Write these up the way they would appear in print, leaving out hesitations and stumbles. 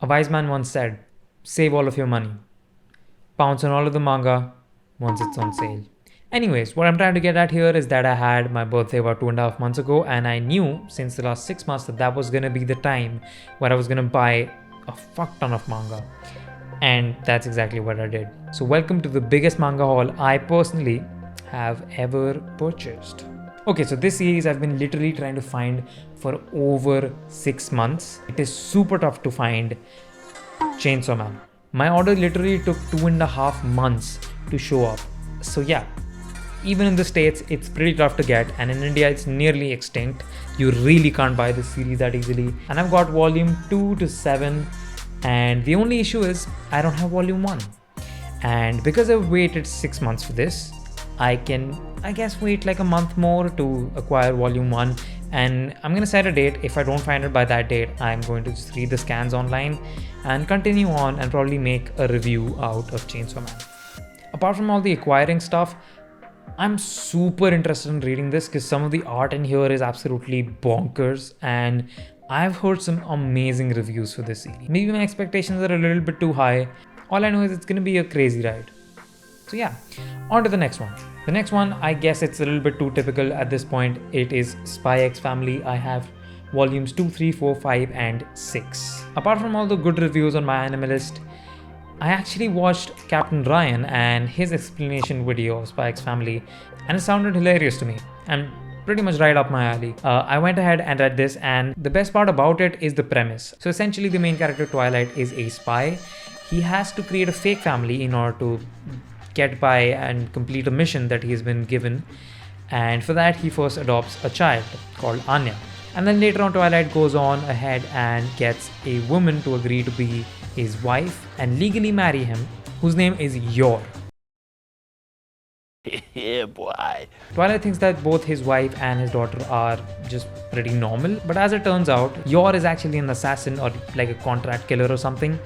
A wise man once said, save all of your money. Pounce on all of the manga once it's on sale. Anyways, what I'm trying to get at here is that I had my birthday about 2.5 months ago, and I knew since the last 6 months that that was gonna be the time where I was gonna buy a fuck ton of manga. And that's exactly what I did. So welcome to the biggest manga haul I personally have ever purchased. Okay, so this series I've been literally trying to find for over 6 months. It is super tough to find Chainsaw Man. My order literally took 2.5 months to show up. So yeah, even in the States, it's pretty tough to get, and in India, it's nearly extinct. You really can't buy this series that easily. And I've got volume 2 to 7, and the only issue is I don't have volume 1. And because I've waited 6 months for this, I can, I guess, wait like a month more to acquire volume 1. And I'm gonna set a date. If I don't find it by that date, I'm going to just read the scans online and continue on and probably make a review out of Chainsaw Man. Apart from all the acquiring stuff, I'm super interested in reading this because some of the art in here is absolutely bonkers, and I've heard some amazing reviews for this series. Maybe my expectations are a little bit too high. All I know is it's gonna be a crazy ride. So yeah, on to the next one. The next one, I guess it's a little bit too typical at this point. It is Spy X Family. I have volumes 2, 3, 4, 5, and 6. Apart from all the good reviews on my anime list, I actually watched Captain Ryan and his explanation video of Spy X Family, and it sounded hilarious to me and pretty much right up my alley. I went ahead and read this, and the best part about it is the premise. So essentially the main character Twilight is a spy. He has to create a fake family in order to get by and complete a mission that he's been given, and for that he first adopts a child called Anya, and then later on Twilight goes on ahead and gets a woman to agree to be his wife and legally marry him, whose name is Yor. Yeah, boy. Twilight thinks that both his wife and his daughter are just pretty normal, but as it turns out, Yor is actually an assassin or like a contract killer or something,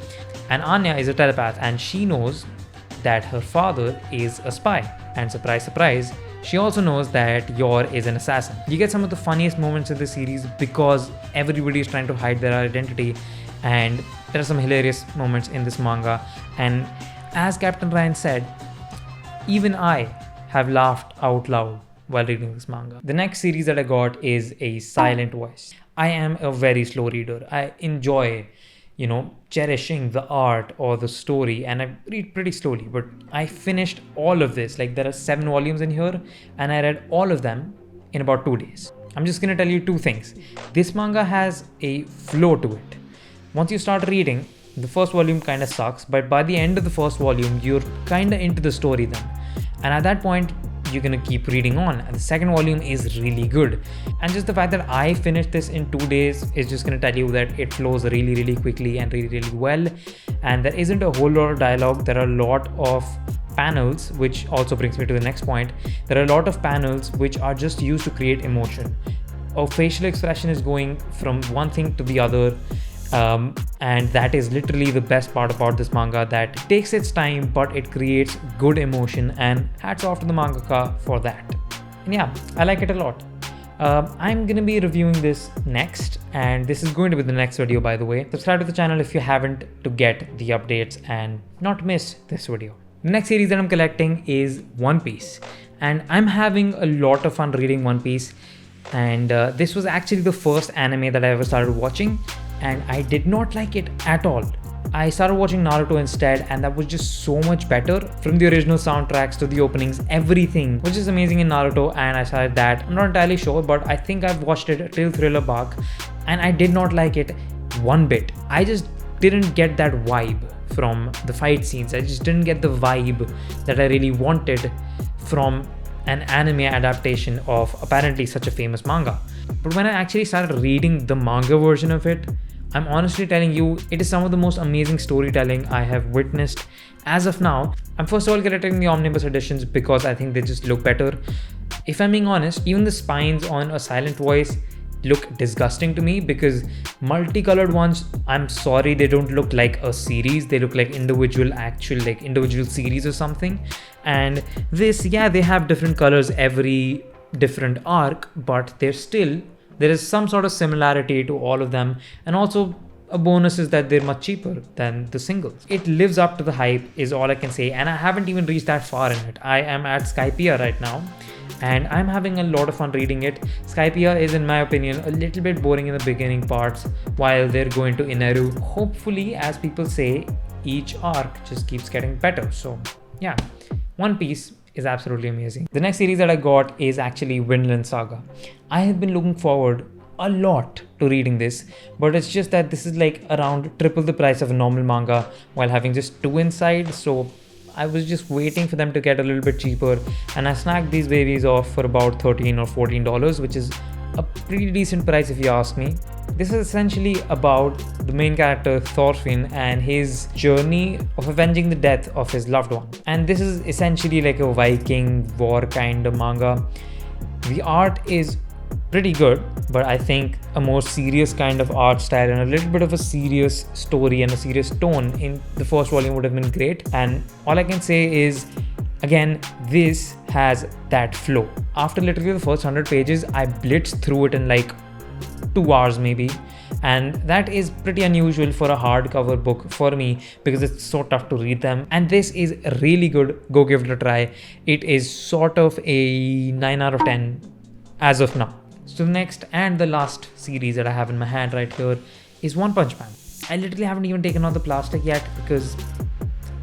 and Anya is a telepath, and she knows that her father is a spy, and surprise surprise, she also knows that Yor is an assassin. You get some of the funniest moments in the series because everybody is trying to hide their identity, and there are some hilarious moments in this manga, and as Captain Ryan said, even I have laughed out loud while reading this manga. The next series that I got is A Silent Voice. I am a very slow reader. I enjoy cherishing the art or the story, and I read pretty slowly, but I finished all of this. Like, there are 7 volumes in here, and I read all of them in about 2 days. I'm just gonna tell you 2 things. This manga has a flow to it. Once you start reading, the first volume kind of sucks, but by the end of the first volume, you're kind of into the story then. And at that point, you're gonna keep reading on, and the second volume is really good. And just the fact that I finished this in 2 days is just gonna tell you that it flows really quickly and really well, and there isn't a whole lot of dialogue. There are a lot of panels, which also brings me to the next point. There are a lot of panels which are just used to create emotion. A facial expression is going from one thing to the other, and that is literally the best part about this manga, that it takes its time but it creates good emotion, and hats off to the mangaka for that. And yeah, I like it a lot. I'm gonna be reviewing this next, and this is going to be the next video, by the way. Subscribe to the channel if you haven't to get the updates and not miss this video. The next series that I'm collecting is One Piece, and I'm having a lot of fun reading One Piece, and this was actually the first anime that I ever started watching, and I did not like it at all. I started watching Naruto instead, and that was just so much better. From the original soundtracks to the openings, everything was just amazing in Naruto, and I started that. I'm not entirely sure, but I think I've watched it till Thriller Bark, and I did not like it one bit. I just didn't get that vibe from the fight scenes. I just didn't get the vibe that I really wanted from an anime adaptation of apparently such a famous manga. But when I actually started reading the manga version of it, I'm honestly telling you, it is some of the most amazing storytelling I have witnessed as of now. I'm first of all collecting the omnibus editions because I think they just look better. If I'm being honest, even the spines on A Silent Voice look disgusting to me, because multicolored ones, I'm sorry, they don't look like a series. They look like individual series or something. And this, yeah, they have different colors every different arc, but there is some sort of similarity to all of them. And also, a bonus is that they're much cheaper than the singles. It lives up to the hype is all I can say, and I haven't even reached that far in it. I am at Skypiea right now and I'm having a lot of fun reading it. Skypiea is, in my opinion, a little bit boring in the beginning parts while they're going to Inaru. Hopefully, as people say, each arc just keeps getting better. So yeah, One Piece is absolutely amazing. The next series that I got is actually Vinland Saga. I have been looking forward a lot to reading this, but it's just that this is like around triple the price of a normal manga while having just 2 inside. So I was just waiting for them to get a little bit cheaper, and I snagged these babies off for about $13 or $14, which is a pretty decent price if you ask me. This is essentially about the main character Thorfinn and his journey of avenging the death of his loved one. And this is essentially like a Viking war kind of manga. The art is pretty good, but I think a more serious kind of art style and a little bit of a serious story and a serious tone in the first volume would have been great. And all I can say is, again, this has that flow. After literally the first 100 pages, I blitzed through it in like 2 hours maybe, and that is pretty unusual for a hardcover book for me because it's so tough to read them. And this is really good. Go give it a try. It is sort of a 9 out of 10 as of now. So the next and the last series that I have in my hand right here is One Punch Man. I literally haven't even taken out the plastic yet because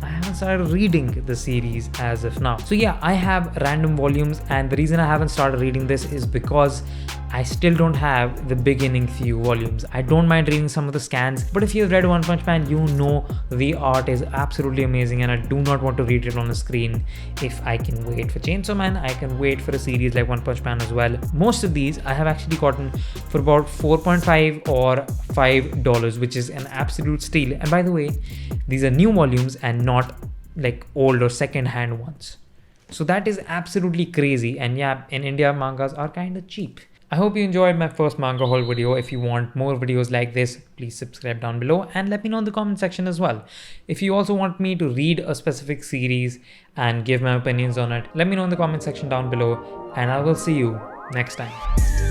I haven't started reading the series as of now. So yeah, I have random volumes, and the reason I haven't started reading this is because I still don't have the beginning few volumes. I don't mind reading some of the scans, but if you've read One Punch Man, you know the art is absolutely amazing, and I do not want to read it on a screen. If I can wait for Chainsaw Man, I can wait for a series like One Punch Man as well. Most of these I have actually gotten for about $4.5 or $5, which is an absolute steal. And by the way, these are new volumes and not like old or second-hand ones. So that is absolutely crazy. And yeah, in India, mangas are kind of cheap. I hope you enjoyed my first manga haul video. If you want more videos like this, please subscribe down below and let me know in the comment section as well. If you also want me to read a specific series and give my opinions on it, let me know in the comment section down below, and I will see you next time.